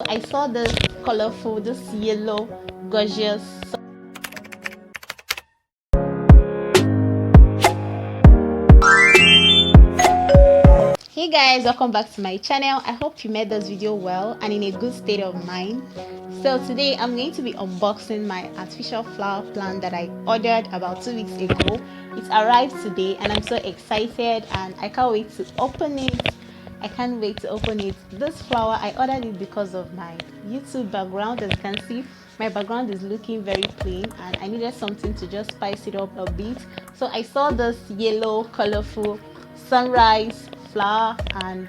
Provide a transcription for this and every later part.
I saw this colorful, this yellow, gorgeous. Hey guys, welcome back to my channel. I hope you made this video well and in a good state of mind. So today I'm going to be unboxing my artificial flower plant that I ordered about 2 weeks ago. It arrived today and I'm so excited and I can't wait to open it. I can't wait to open it. This flower, I ordered it because of my YouTube background. As you can see, my background is looking very plain and I needed something to just spice it up a bit. So I saw this yellow colorful sunrise flower and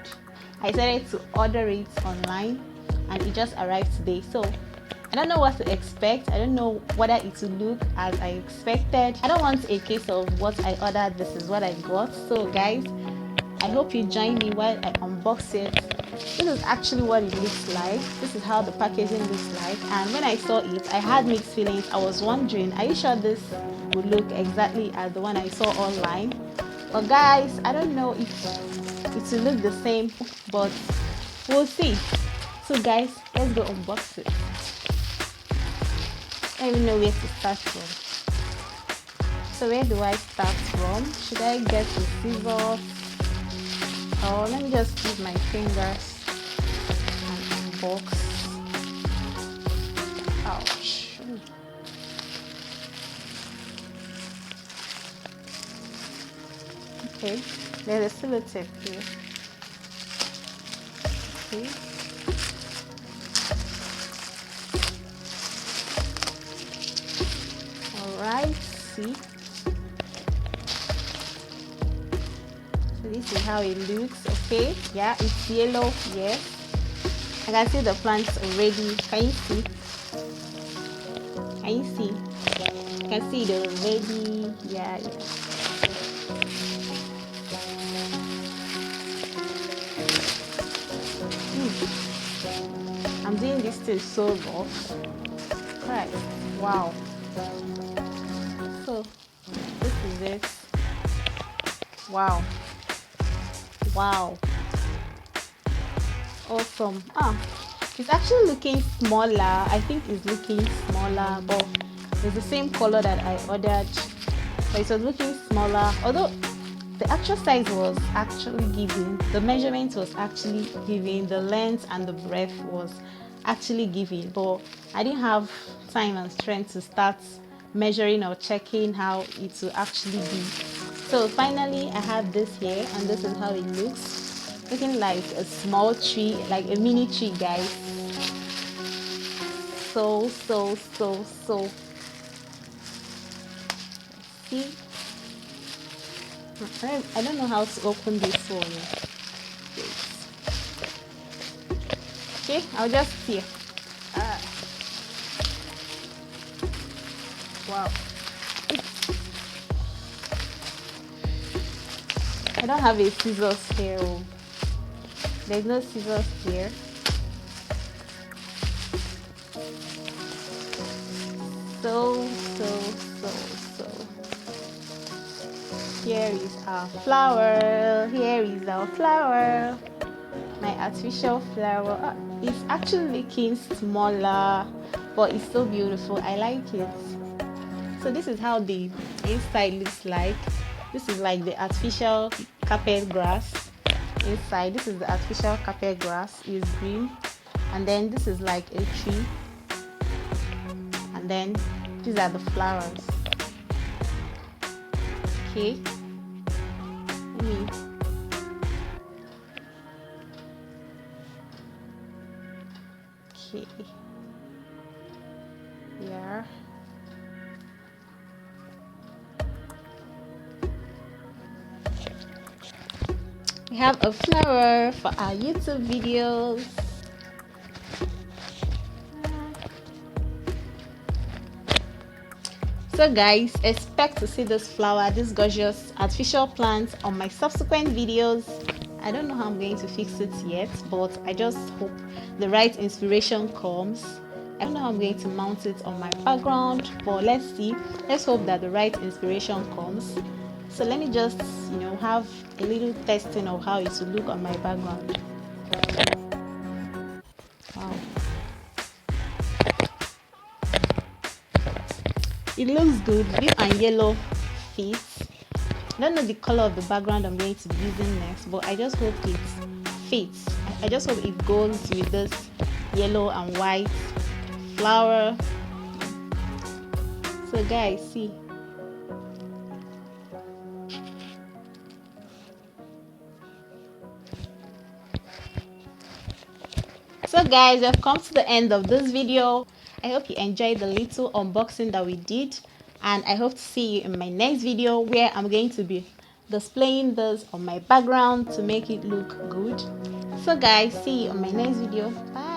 I decided to order it online and it just arrived today. So I don't know what to expect. I don't know whether it will look as I expected. I don't want a case of what I ordered, this is what I got. So guys, I hope you join me while I unbox it. This is actually what it looks like. This is how the packaging looks like, and when I saw it I had mixed feelings. I was wondering, are you sure this would look exactly as the one I saw online? But guys, I don't know if it will look the same, but we'll see. So guys, let's go unbox it. I don't even know where to start from. So where do I start from? Should I get the scissors? Oh, let me just use my fingers and unbox. Ouch. Okay, there's a sellotape here. Okay. Alright, see. So this is how it looks. Okay, yeah, it's yellow. Yes, I can see the plants already. Can you see? Can you see? You can see it already. Yeah. I'm doing this thing so rough. Right. Wow. So this is it. Wow. Wow. Awesome. It's actually looking smaller. I think it's looking smaller, but it's the same color that I ordered, but it was looking smaller, although the actual size was actually given, the measurement was actually given, the length and the breadth was actually given, but I didn't have time and strength to start measuring or checking how it will actually be. So finally I have this here and this is how it looks, looking like a small tree, like a mini tree, guys. So see, I don't know how to open this one. Okay, I'll just see. Wow. I don't have a scissors here. There's no scissors here. So here is our flower. Here is our flower. My artificial flower. It's actually looking smaller, but it's so beautiful. I like it. So this is how the inside looks like. This is like the artificial carpet grass inside. This is the artificial carpet grass, is green, and then this is like a tree, and then these are the flowers. Okay, okay, yeah. We have a flower for our YouTube videos. So guys, expect to see this flower, this gorgeous artificial plant on my subsequent videos. I don't know how I'm going to fix it yet, but I just hope the right inspiration comes. I don't know how I'm going to mount it on my background, but let's see. Let's hope that the right inspiration comes. So let me just, have a little testing of how it will look on my background. Wow. it looks good. Blue and yellow fits. I don't know the color of the background I'm going to be using next, but I just hope it fits. I just hope it goes with this yellow and white flower. So guys, see. So guys, we've come to the end of this video. I hope you enjoyed the little unboxing that we did, and I hope to see you in my next video where I'm going to be displaying this on my background to make it look good. So guys, see you on my next video. Bye.